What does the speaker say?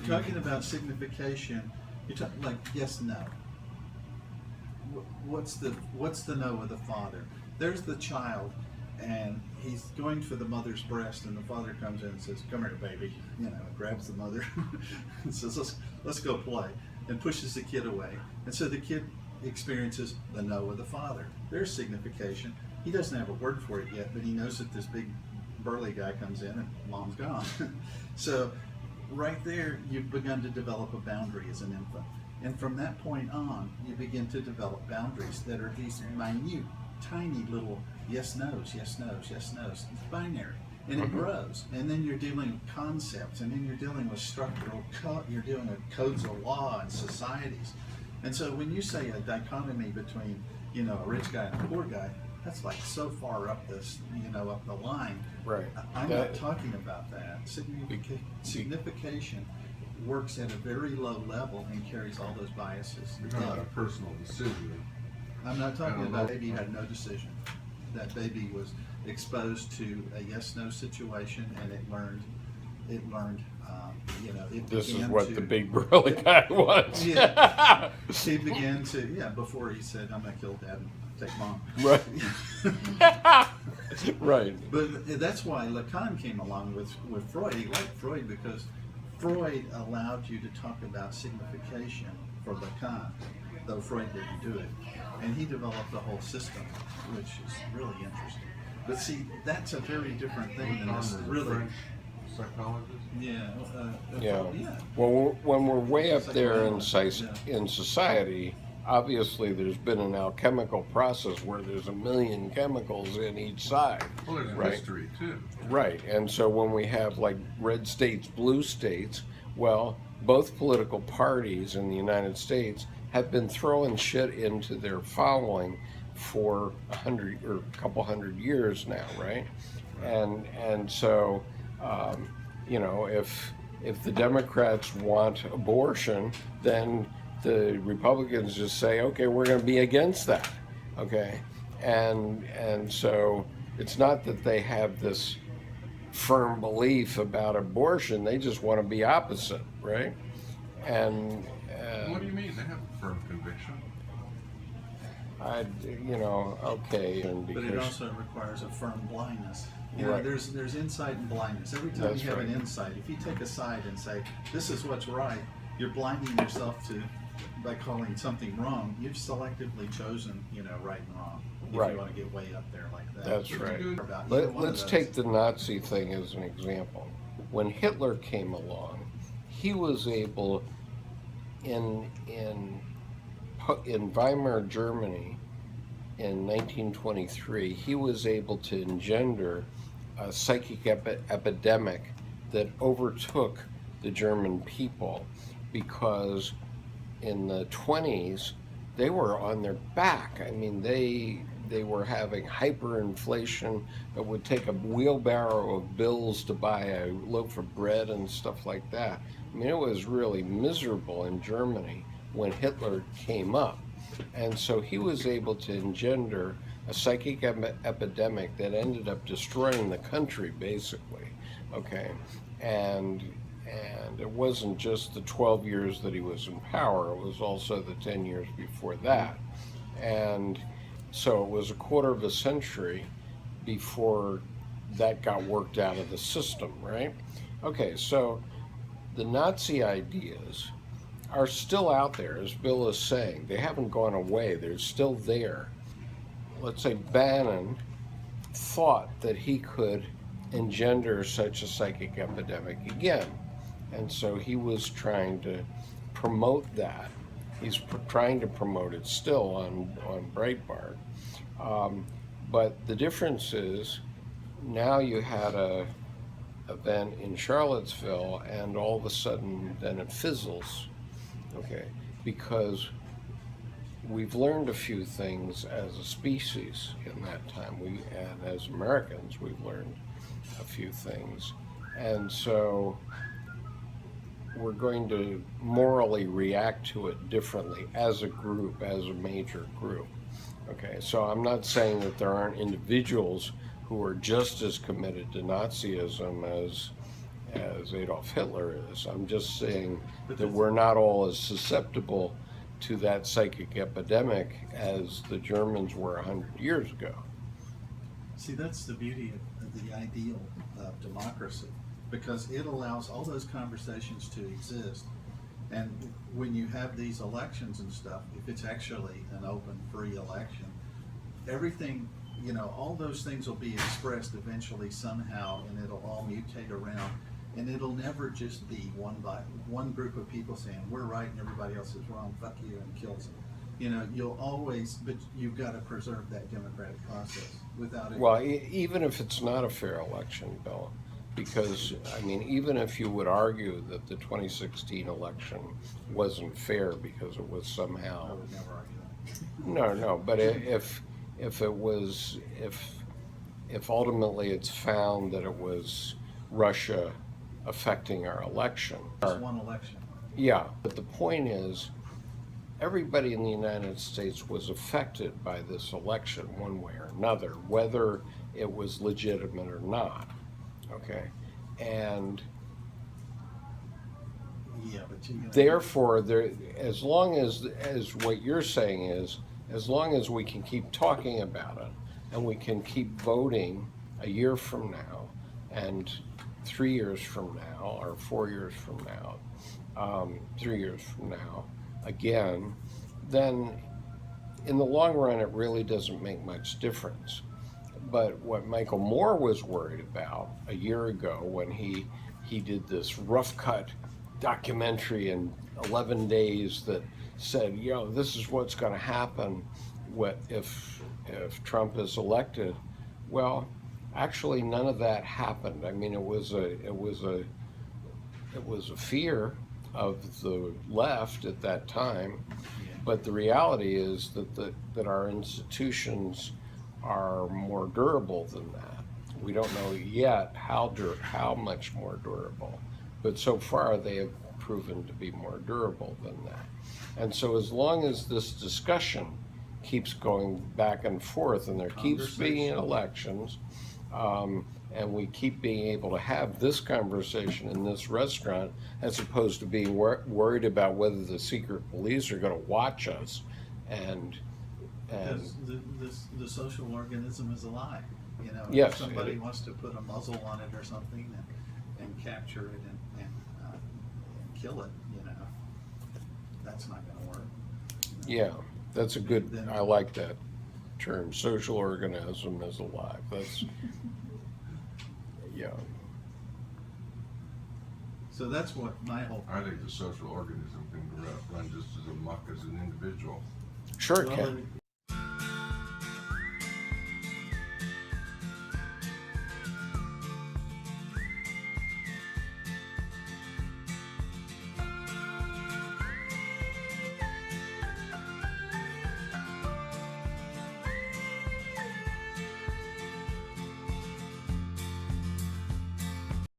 talking about signification, you're talking like yes, no. What's the no of the father? There's the child, and he's going for the mother's breast, and the father comes in and says, "Come here, baby," grabs the mother and says, let's go play, and pushes the kid away. And so the kid experiences the no of the father. There's signification. He doesn't have a word for it yet, but he knows that this big burly guy comes in and mom's gone. So right there, you've begun to develop a boundary as an infant. And from that point on, you begin to develop boundaries that are these minute, tiny little yes, no's, yes, no's, yes, no's. It's binary. And it grows. And then you're dealing with concepts, and then you're dealing with structural you're dealing with codes of law and societies. And so when you say a dichotomy between, a rich guy and a poor guy, that's like so far up this, up the line. Right. I'm not talking about that. Signification works at a very low level and carries all those biases. You're talking about a personal decision. I'm not talking about baby had no decision. That baby was exposed to a yes/no situation, and it learned. This is what the big burly guy was. Yeah, he began to. Yeah, before he said, "I'm gonna kill dad and take mom." Right. Right. But that's why Lacan came along with Freud. He liked Freud because Freud allowed you to talk about signification for Lacan, though Freud didn't do it. And he developed a whole system, which is really interesting. But see, that's a very different thing than this really. French psychologist? Yeah. Yeah. Well, when we're way up there in society, obviously there's been an alchemical process where there's a million chemicals in each side. Well, there's right? history too. Right, and so when we have like red states, blue states, well, both political parties in the United States have been throwing shit into their following for 100 or a couple hundred years now, right? And so, if the Democrats want abortion, then the Republicans just say, okay, we're going to be against that, okay? And so it's not that they have this firm belief about abortion, they just want to be opposite, right? And what do you mean? They have a firm conviction. Okay. But it also requires a firm blindness. Right. There's insight and blindness. Every time That's you have right. an insight, if you take a side and say, this is what's right, you're blinding yourself to, by calling something wrong, you've selectively chosen, right and wrong. If Right. you want to get way up there like that. That's right. Let's take take the Nazi thing as an example. When Hitler came along, he was able, in Weimar Germany in 1923, he was able to engender a psychic epidemic that overtook the German people, because in the 20s they were on their back. I mean, they were having hyperinflation. It would take a wheelbarrow of bills to buy a loaf of bread and stuff like that. I mean, it was really miserable in Germany when Hitler came up. And so he was able to engender a psychic epidemic that ended up destroying the country, basically, okay? And it wasn't just the 12 years that he was in power, it was also the 10 years before that. And so it was a quarter of a century before that got worked out of the system, right? Okay, so the Nazi ideas are still out there, as Bill is saying. They haven't gone away, they're still there. Let's say Bannon thought that he could engender such a psychic epidemic again. And so he was trying to promote that. He's trying to promote it still on Breitbart. But the difference is, now you had a event in Charlottesville, and all of a sudden then it fizzles, okay? Because we've learned a few things as a species in that time. And as Americans, we've learned a few things. And so we're going to morally react to it differently as a group, as a major group. Okay, so I'm not saying that there aren't individuals who are just as committed to Nazism as Adolf Hitler is. I'm just saying But that that's- we're not all as susceptible to that psychic epidemic as the Germans were 100 years ago. See, that's the beauty of the ideal of democracy, because it allows all those conversations to exist. And when you have these elections and stuff, if it's actually an open, free election, everything, you know, all those things will be expressed eventually somehow, and it'll all mutate around. And it'll never just be one group of people saying, we're right and everybody else is wrong, fuck you, and kills them. You know, you'll always, but you've got to preserve that democratic process without it. Well, even if it's not a fair election, Bill, because, I mean, even if you would argue that the 2016 election wasn't fair because it was I somehow, would never argue that. no, but if it was, if ultimately it's found that it was Russia affecting our election. Just one election. Yeah, but the point is, everybody in the United States was affected by this election one way or another, whether it was legitimate or not. Okay, and Yeah, but you. therefore, there, as long as what you're saying is, as long as we can keep talking about it, and we can keep voting a year from now, and 3 years from now, or 4 years from now, 3 years from now, again, then in the long run, it really doesn't make much difference. But what Michael Moore was worried about a year ago when he did this rough cut documentary in 11 days that said, you know, this is what's going to happen if Trump is elected. Well, actually, none of that happened. I mean, it was a fear of the left at that time, but the reality is that our institutions are more durable than that. We don't know yet how much more durable, but so far they have proven to be more durable than that. And so as long as this discussion keeps going back and forth, and there keeps being elections, and we keep being able to have this conversation in this restaurant, as opposed to being worried about whether the secret police are going to watch us, and Because the social organism is alive, you know. Yes, If somebody it- wants to put a muzzle on it or something and capture it and kill it, you know, that's not gonna work. you know. yeah, that's a good. Then- I like that term. Social organism is alive. That's yeah. So that's what my whole. I think the social organism can run just as amok as an individual. Sure, it Well, can.